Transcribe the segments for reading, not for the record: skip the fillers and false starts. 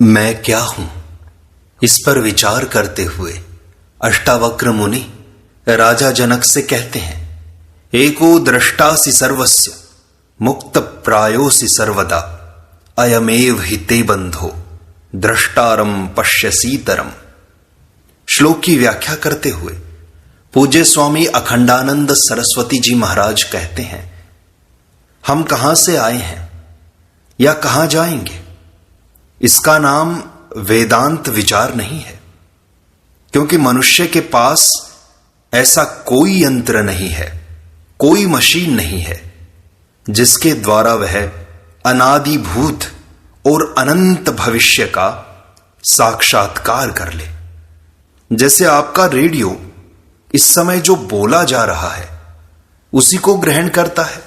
मैं क्या हूं, इस पर विचार करते हुए अष्टावक्र मुनि राजा जनक से कहते हैं, एको द्रष्टासि सर्वस्य मुक्त प्रायोसि सर्वदा अयमेव हि ते बंधो द्रष्टारम पश्यसीतरम। श्लोक की व्याख्या करते हुए पूज्य स्वामी अखंडानंद सरस्वती जी महाराज कहते हैं, हम कहां से आए हैं या कहां जाएंगे, इसका नाम वेदांत विचार नहीं है, क्योंकि मनुष्य के पास ऐसा कोई यंत्र नहीं है, कोई मशीन नहीं है जिसके द्वारा वह अनादिभूत और अनंत भविष्य का साक्षात्कार कर ले। जैसे आपका रेडियो इस समय जो बोला जा रहा है उसी को ग्रहण करता है।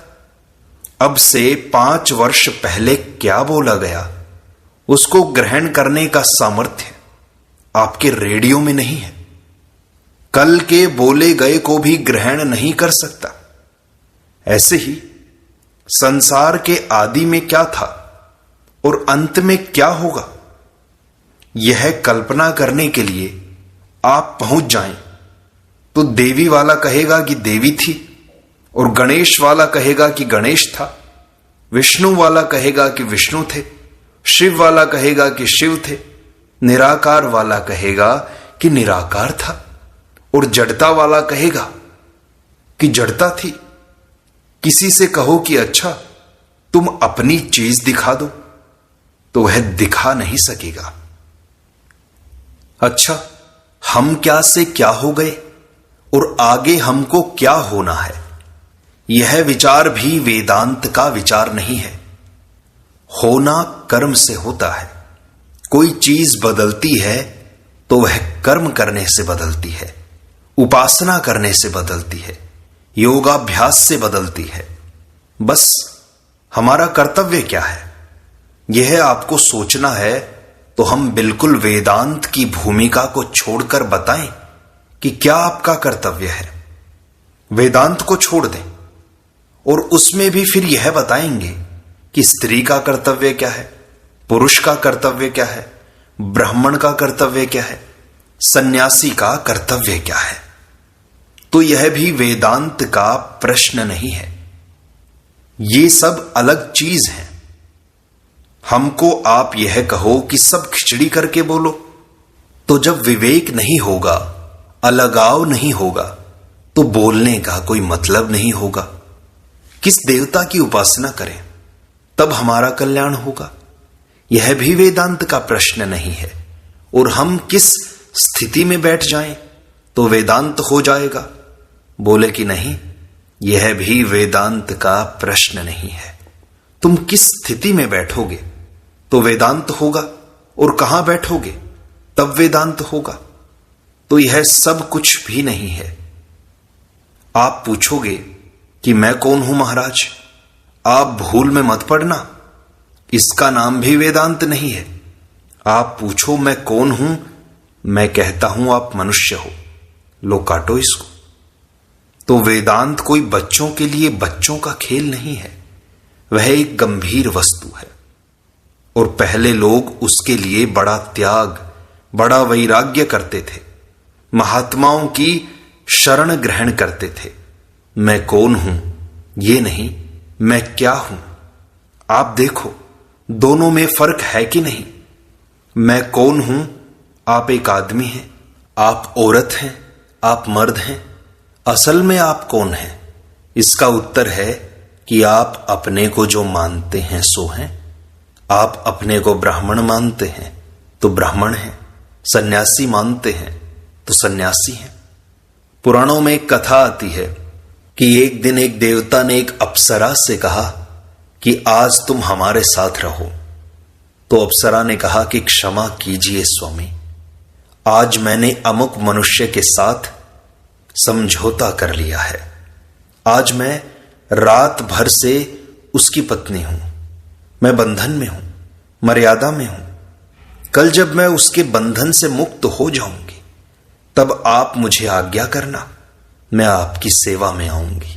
अब से 5 वर्ष पहले क्या बोला गया उसको ग्रहण करने का सामर्थ्य आपके रेडियो में नहीं है। कल के बोले गए को भी ग्रहण नहीं कर सकता। ऐसे ही संसार के आदि में क्या था और अंत में क्या होगा, यह कल्पना करने के लिए आप पहुंच जाएं तो देवी वाला कहेगा कि देवी थी, और गणेश वाला कहेगा कि गणेश था, विष्णु वाला कहेगा कि विष्णु थे, शिव वाला कहेगा कि शिव थे, निराकार वाला कहेगा कि निराकार था, और जड़ता वाला कहेगा कि जड़ता थी। किसी से कहो कि अच्छा तुम अपनी चीज दिखा दो तो वह दिखा नहीं सकेगा। अच्छा, हम क्या से क्या हो गए और आगे हमको क्या होना है, यह विचार भी वेदांत का विचार नहीं है। होना कर्म से होता है। कोई चीज बदलती है तो वह कर्म करने से बदलती है, उपासना करने से बदलती है, योगाभ्यास से बदलती है। बस हमारा कर्तव्य क्या है, यह आपको सोचना है तो हम बिल्कुल वेदांत की भूमिका को छोड़कर बताएं कि क्या आपका कर्तव्य है। वेदांत को छोड़ दें और उसमें भी फिर यह बताएंगे कि स्त्री का कर्तव्य क्या है, पुरुष का कर्तव्य क्या है, ब्राह्मण का कर्तव्य क्या है, सन्यासी का कर्तव्य क्या है। तो यह भी वेदांत का प्रश्न नहीं है। ये सब अलग चीज है। हमको आप यह कहो कि सब खिचड़ी करके बोलो, तो जब विवेक नहीं होगा, अलगाव नहीं होगा, तो बोलने का कोई मतलब नहीं होगा। किस देवता की उपासना करें तब हमारा कल्याण होगा, यह भी वेदांत का प्रश्न नहीं है। और हम किस स्थिति में बैठ जाएं तो वेदांत हो जाएगा, बोले कि नहीं, यह भी वेदांत का प्रश्न नहीं है। तुम किस स्थिति में बैठोगे तो वेदांत होगा, और कहां बैठोगे तब वेदांत होगा। तो यह सब कुछ भी नहीं है। आप पूछोगे कि मैं कौन हूं महाराज, आप भूल में मत पड़ना, इसका नाम भी वेदांत नहीं है। आप पूछो मैं कौन हूं, मैं कहता हूं आप मनुष्य हो, लो काटो इसको। तो वेदांत कोई बच्चों के लिए बच्चों का खेल नहीं है, वह एक गंभीर वस्तु है। और पहले लोग उसके लिए बड़ा त्याग, बड़ा वैराग्य करते थे, महात्माओं की शरण ग्रहण करते थे। मैं कौन हूं ये नहीं, मैं क्या हूं। आप देखो दोनों में फर्क है कि नहीं। मैं कौन हूं, आप एक आदमी हैं, आप औरत हैं, आप मर्द हैं। असल में आप कौन हैं, इसका उत्तर है कि आप अपने को जो मानते हैं सो हैं। आप अपने को ब्राह्मण मानते हैं तो ब्राह्मण हैं, सन्यासी मानते हैं तो सन्यासी हैं। पुराणों में एक कथा आती है कि एक दिन एक देवता ने एक अप्सरा से कहा कि आज तुम हमारे साथ रहो। तो अप्सरा ने कहा कि क्षमा कीजिए स्वामी, आज मैंने अमुक मनुष्य के साथ समझौता कर लिया है। आज मैं रात भर से उसकी पत्नी हूं, मैं बंधन में हूं, मर्यादा में हूं। कल जब मैं उसके बंधन से मुक्त हो जाऊंगी तब आप मुझे आज्ञा करना, मैं आपकी सेवा में आऊंगी।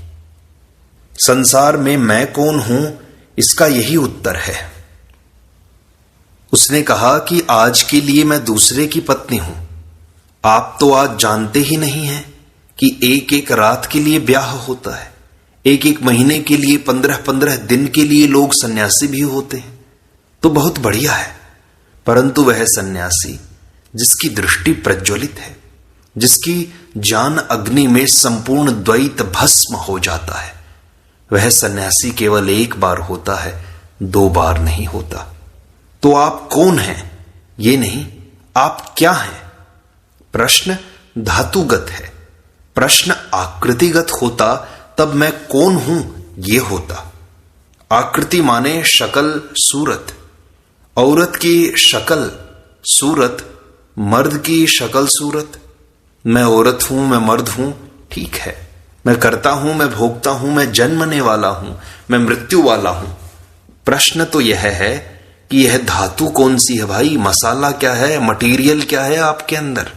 संसार में मैं कौन हूं, इसका यही उत्तर है। उसने कहा कि आज के लिए मैं दूसरे की पत्नी हूं। आप तो आज जानते ही नहीं हैं कि एक एक रात के लिए ब्याह होता है, एक एक महीने के लिए, 15-15 दिन के लिए लोग सन्यासी भी होते हैं। तो बहुत बढ़िया है, परंतु वह सन्यासी जिसकी दृष्टि प्रज्वलित है, जिसकी ज्ञान अग्नि में संपूर्ण द्वैत भस्म हो जाता है, वह सन्यासी केवल एक बार होता है, 2 बार नहीं होता। तो आप कौन हैं ये नहीं, आप क्या हैं। प्रश्न धातुगत है, प्रश्न आकृतिगत होता तब मैं कौन हूं ये होता। आकृति माने शकल सूरत, औरत की शकल सूरत, मर्द की शकल सूरत। मैं औरत हूं, मैं मर्द हूं, ठीक है। मैं करता हूं, मैं भोगता हूं, मैं जन्मने वाला हूं, मैं मृत्यु वाला हूं। प्रश्न तो यह है कि यह धातु कौन सी है भाई, मसाला क्या है, मटेरियल क्या है आपके अंदर,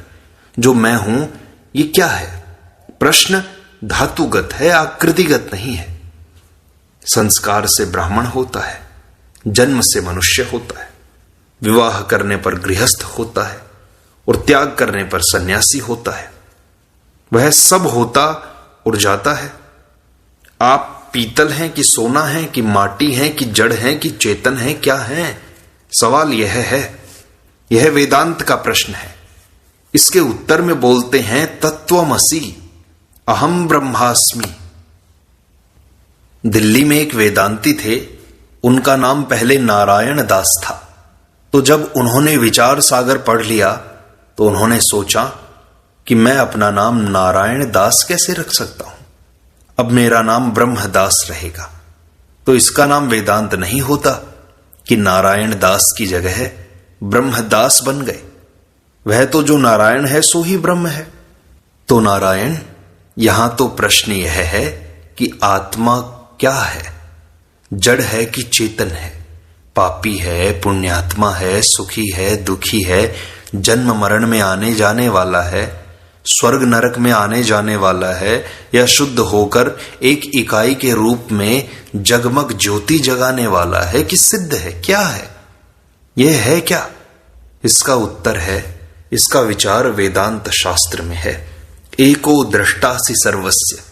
जो मैं हूं ये क्या है। प्रश्न धातुगत है, आकृतिगत नहीं है। संस्कार से ब्राह्मण होता है, जन्म से मनुष्य होता है, विवाह करने पर गृहस्थ होता है और त्याग करने पर सन्यासी होता है। वह सब होता और जाता है। आप पीतल हैं कि सोना है कि माटी है कि जड़ है कि चेतन है, क्या है। सवाल यह है, यह वेदांत का प्रश्न है। इसके उत्तर में बोलते हैं तत्वमसि, अहम ब्रह्मास्मि। दिल्ली में एक वेदांती थे, उनका नाम पहले नारायण दास था। तो जब उन्होंने विचार सागर पढ़ लिया तो उन्होंने सोचा कि मैं अपना नाम नारायण दास कैसे रख सकता हूं, अब मेरा नाम ब्रह्मदास रहेगा। तो इसका नाम वेदांत नहीं होता कि नारायण दास की जगह ब्रह्मदास बन गए। वह तो जो नारायण है सो ही ब्रह्म है। तो नारायण, यहां तो प्रश्न यह है कि आत्मा क्या है, जड़ है कि चेतन है, पापी है, पुण्यात्मा है, सुखी है, दुखी है, जन्म मरण में आने जाने वाला है, स्वर्ग नरक में आने जाने वाला है, या शुद्ध होकर एक इकाई के रूप में जगमग ज्योति जगाने वाला है कि सिद्ध है, क्या है, यह है क्या। इसका उत्तर है, इसका विचार वेदांत शास्त्र में है। एको दृष्टासि सर्वस्य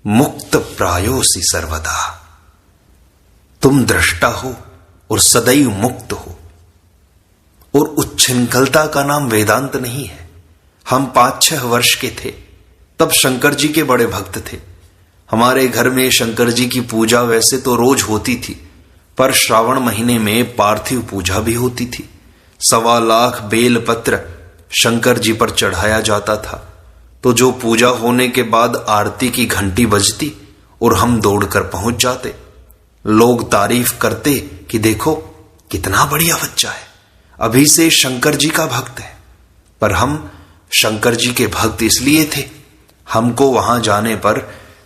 मुक्त प्रायोसि सर्वदा। तुम दृष्टा हो और सदैव मुक्त हो। और उच्छृंखलता का नाम वेदांत नहीं है। हम 5-6 वर्ष के थे तब शंकर जी के बड़े भक्त थे। हमारे घर में शंकर जी की पूजा वैसे तो रोज होती थी, पर श्रावण महीने में पार्थिव पूजा भी होती थी। 1.25 लाख बेल पत्र शंकर जी पर चढ़ाया जाता था। तो जो पूजा होने के बाद आरती की घंटी बजती और हम दौड़कर पहुंच जाते। लोग तारीफ करते कि देखो कितना बढ़िया बच्चा है, अभी से शंकर जी का भक्त है। पर हम शंकर जी के भक्त इसलिए थे, हमको वहां जाने पर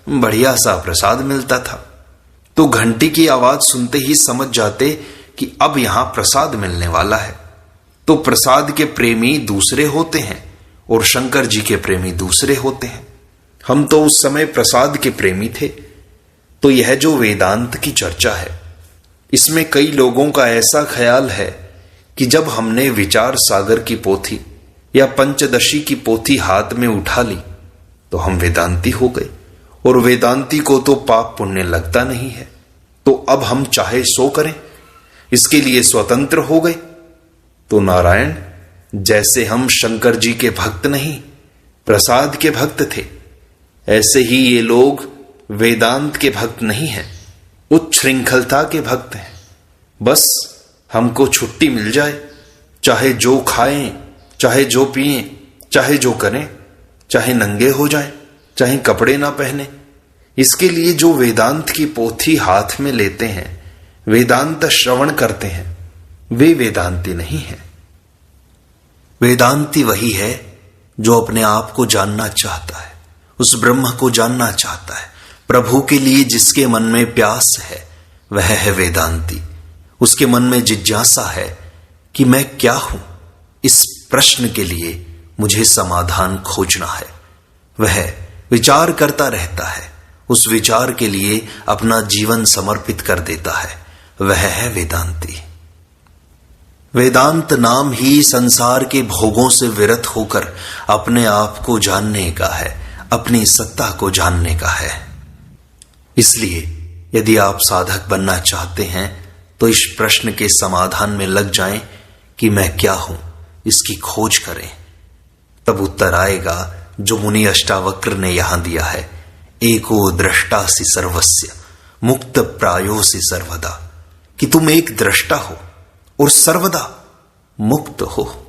बढ़िया सा प्रसाद मिलता था। तो घंटी की आवाज सुनते ही समझ जाते कि अब यहां प्रसाद मिलने वाला है। तो प्रसाद के प्रेमी दूसरे होते हैं और शंकर जी के प्रेमी दूसरे होते हैं। हम तो उस समय प्रसाद के प्रेमी थे। तो यह जो वेदांत की चर्चा है, इसमें कई लोगों का ऐसा ख्याल है कि जब हमने विचार सागर की पोथी या पंचदशी की पोथी हाथ में उठा ली तो हम वेदांती हो गए, और वेदांती को तो पाप पुण्य लगता नहीं है। तो अब हम चाहे सो करें, इसके लिए स्वतंत्र हो गए। तो नारायण, जैसे हम शंकर जी के भक्त नहीं प्रसाद के भक्त थे, ऐसे ही ये लोग वेदांत के भक्त नहीं हैं, उच्छृंखलता के भक्त हैं। बस हमको छुट्टी मिल जाए, चाहे जो खाएं, चाहे जो पिएं, चाहे जो करें, चाहे नंगे हो जाएं, चाहे कपड़े ना पहने। इसके लिए जो वेदांत की पोथी हाथ में लेते हैं, वेदांत श्रवण करते हैं, वे वेदांती नहीं हैं। वेदांती वही है जो अपने आप को जानना चाहता है, उस ब्रह्म को जानना चाहता है। प्रभु के लिए जिसके मन में प्यास है वह है वेदांती। उसके मन में जिज्ञासा है कि मैं क्या हूं, इस प्रश्न के लिए मुझे समाधान खोजना है। वह विचार करता रहता है, उस विचार के लिए अपना जीवन समर्पित कर देता है। वह है वेदांती। वेदांत नाम ही संसार के भोगों से विरत होकर अपने आप को जानने का है, अपनी सत्ता को जानने का है। इसलिए यदि आप साधक बनना चाहते हैं तो इस प्रश्न के समाधान में लग जाएं कि मैं क्या हूं, इसकी खोज करें। तब उत्तर आएगा जो मुनि अष्टावक्र ने यहां दिया है, एको दृष्टासि सर्वस्य मुक्त प्रायोसि सर्वदा, कि तुम एक दृष्टा हो और सर्वदा मुक्त हो।